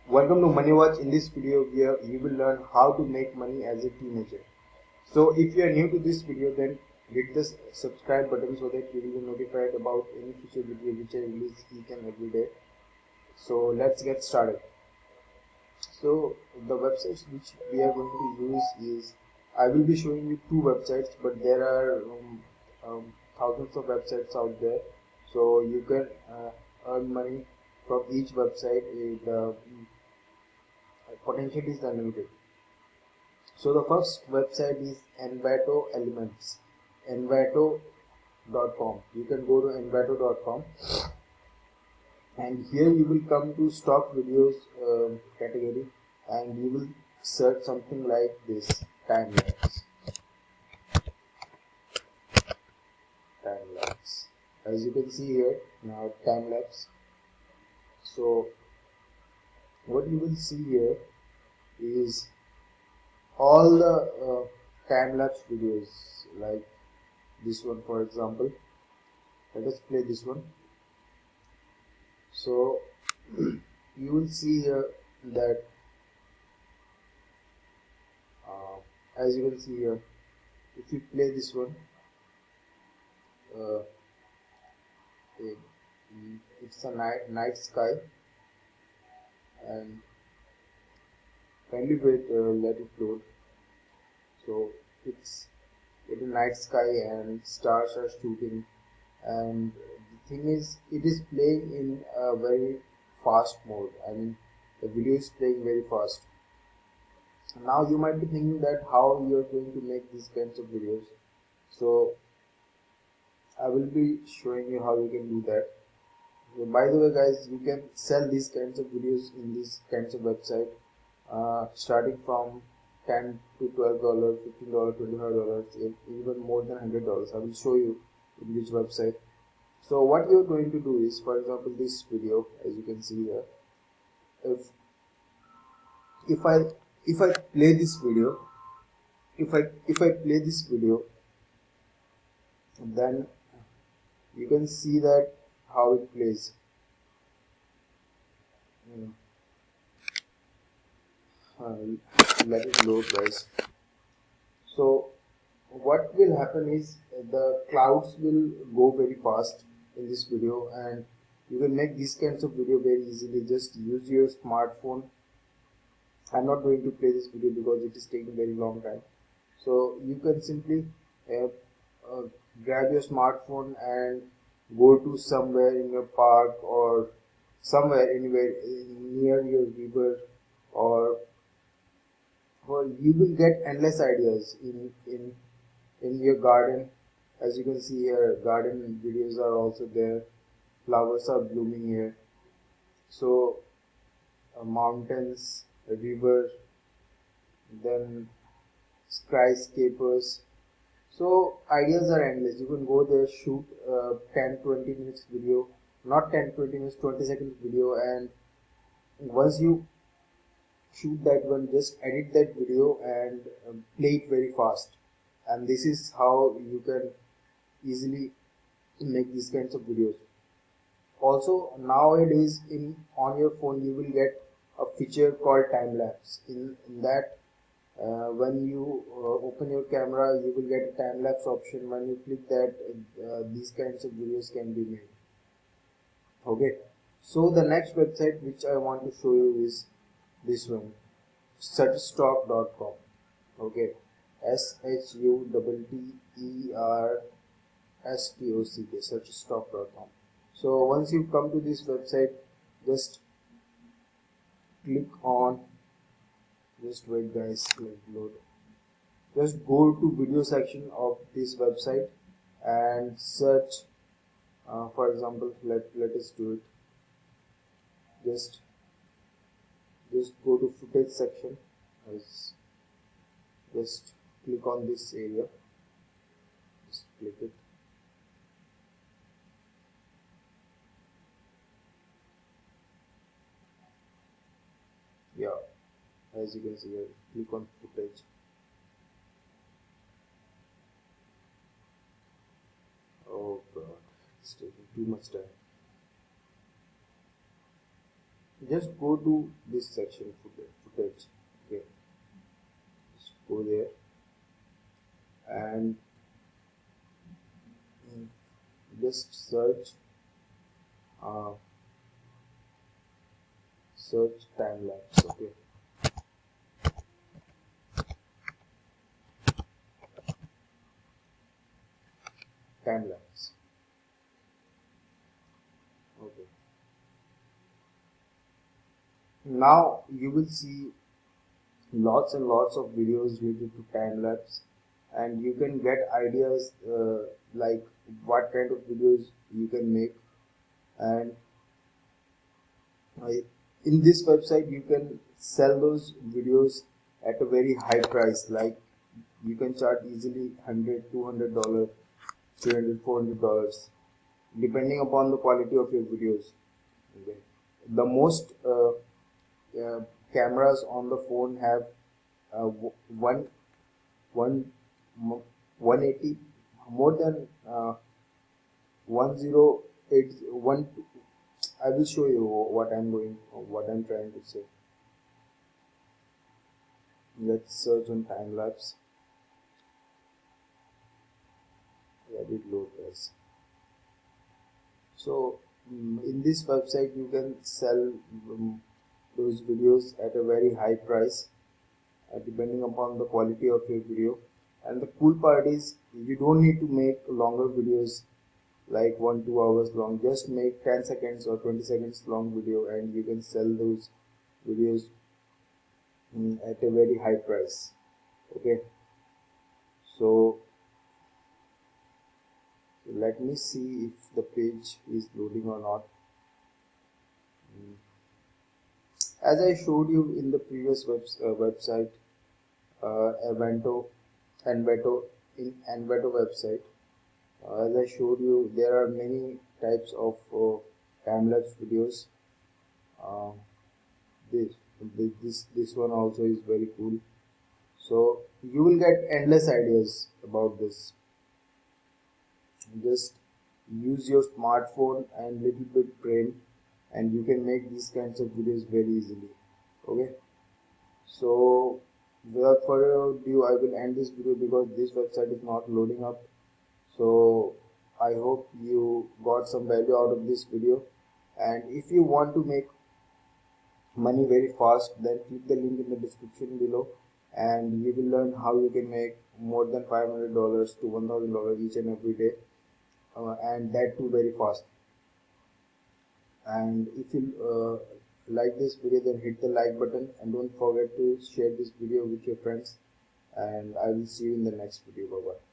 Welcome to MoneyWatch. In this video, you will learn how to make money as a teenager. So, if you are new to this video, then hit the subscribe button so that you will be notified about any future video which I release each and every day. So, let's get started. So, the websites which we are going to use is, I will be showing you two websites, but there are thousands of websites out there. So, you can earn money from each website. The potential is unlimited. So the first website is Envato Elements, envato.com. You can go to envato.com, and here you will come to stock videos category, and you will search something like this: time lapse. As you can see here, now time lapse. So what you will see here is all the time-lapse videos, like this one for example. Let us play this one. So you will see here that as you can see here, if you play this one, uh, it's a night sky, and kindly wait, let it load. So it's a night sky and stars are shooting, and the thing is, it is playing in a very fast mode. I mean, the video is playing very fast. Now you might be thinking that how you are going to make these kinds of videos. So I will be showing you how you can do that. So, by the way guys, you can sell these kinds of videos in these kinds of website, starting from $10 to $12, $15, $25, even more than $100. I will show you in which website. So what you're going to do is, for example, this video, as you can see here, if I play this video, if I play this video, then you can see that how it plays. Let it load, guys. So what will happen is, the clouds will go very fast in this video, and you can make these kinds of video very easily. Just use your smartphone. I'm not going to play this video because it is taking very long time. So you can simply grab your smartphone and go to somewhere in your park, or somewhere anywhere near your river, or you will get endless ideas in your garden. As you can see here, garden videos are also there. Flowers are blooming here. So mountains, a river, then skyscrapers. So ideas are endless. You can go there, shoot 10-20 minutes video, not 10-20 minutes, 20 seconds video, and once you shoot that one, just edit that video and play it very fast. And this is how you can easily make these kinds of videos. Also nowadays, on your phone you will get a feature called time lapse. In that, when you open your camera, you will get a time lapse option. When you click that, these kinds of videos can be made. Okay, so the next website which I want to show you is this one, shutterstock.com. Okay, SHUTTERSTOCK, shutterstock.com. So once you come to this website, just click on, just wait guys, let it load. Just go to video section of this website and search, for example, let us do it. Just go to footage section. Just click on this area, just click it. Yeah, as you can see here, click on footage. Oh god, it's taking too much time. just go to this section, footage. Okay, just go there and just uh, search time lapse. Okay, time lapse. Okay, now you will see lots and lots of videos related to time lapse, and you can get ideas like what kind of videos you can make. And I- in this website you can sell those videos at a very high price, like you can charge easily 100, $200, $300, $400, depending upon the quality of your videos. Okay. The most cameras on the phone have one one 180, more than 1081. I will show you what I'm trying to say. Let's search on time lapse. Let it load first. So in this website you can sell those videos at a very high price, depending upon the quality of your video. And the cool part is you don't need to make longer videos like 1-2 hours long. Just make 10 seconds or 20 seconds long video and you can sell those videos at a very high price. Okay, so let me see if the page is loading or not. As I showed you in the previous website, Envato, in Envato website, as I showed you, there are many types of time-lapse videos. Uh, this, this one also is very cool. So you will get endless ideas about this. Just use your smartphone and little bit brain, and you can make these kinds of videos very easily. Okay, so without further ado, I will end this video because this website is not loading up. So I hope you got some value out of this video, and if you want to make money very fast, then click the link in the description below and you will learn how you can make more than $500 to $1,000 each and every day, and that too very fast. And if you like this video, then hit the like button and don't forget to share this video with your friends, and I will see you in the next video. Bye bye.